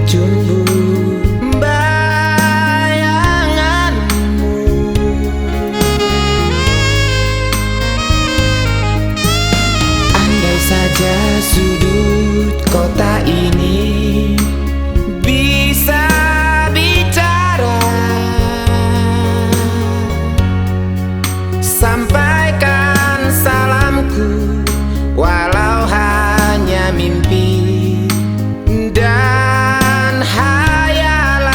mencumbu bayanganmu. Andai saja sudut kota ini bisa bicara, sampaikan salamku walau hanya mimpi dan hayalan.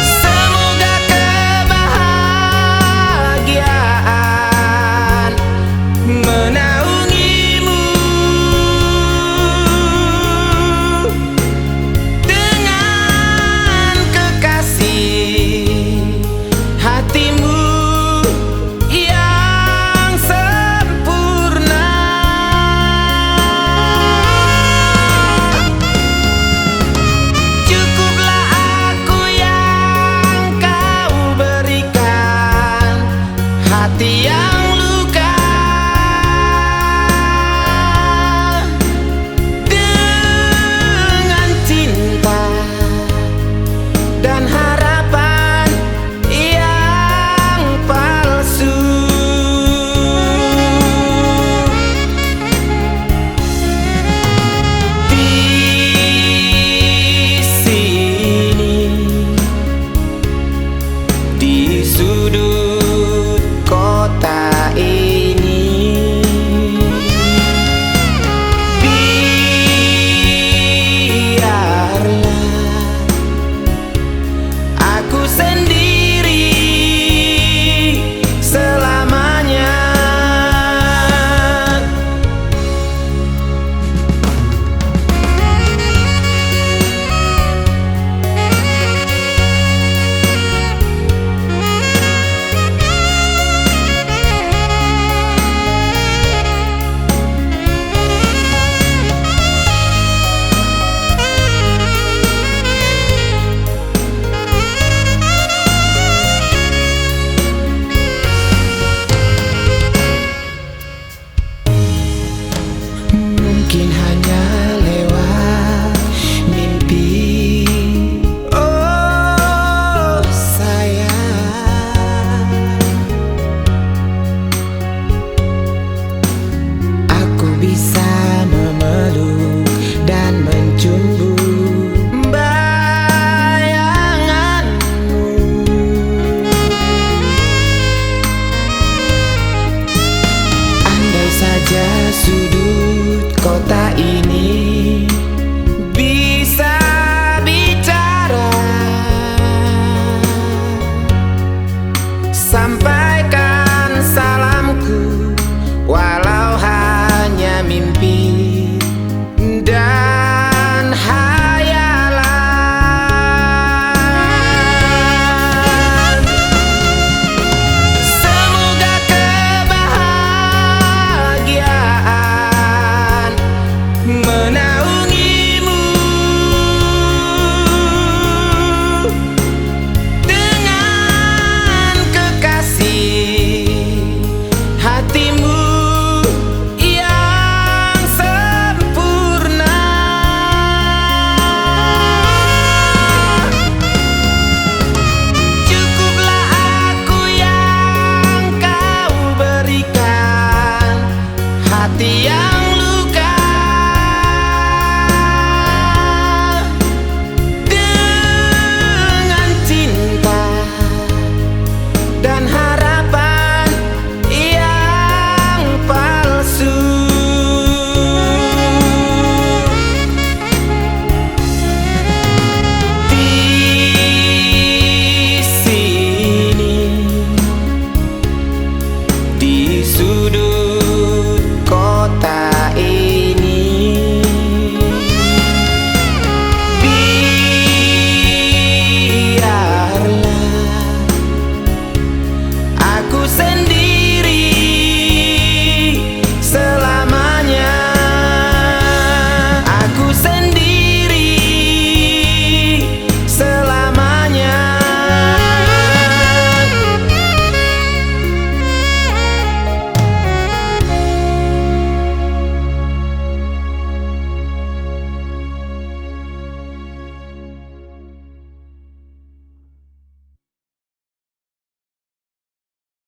Semoga kebahagiaan menaungimu dengan kekasih hatimu yang sempurna. Cukuplah aku yang kau berikan, hati yang luka dengan cinta dan harapan yang palsu. Di sini, di sudut kota ini, biarlah aku sendiri selamanya. Mungkin hanya lewat mimpi, oh sayang, aku bisa memeluk dan mencumbu bayanganmu. Andai saja sudut kota ini bisa bicara, sampaikan salamku walau hanya mimpi dan hayalan. Semoga kebahagiaan menaungimu dengan kekasih hatimu yang sempurna. Cukuplah aku yang kau berikan, hati yang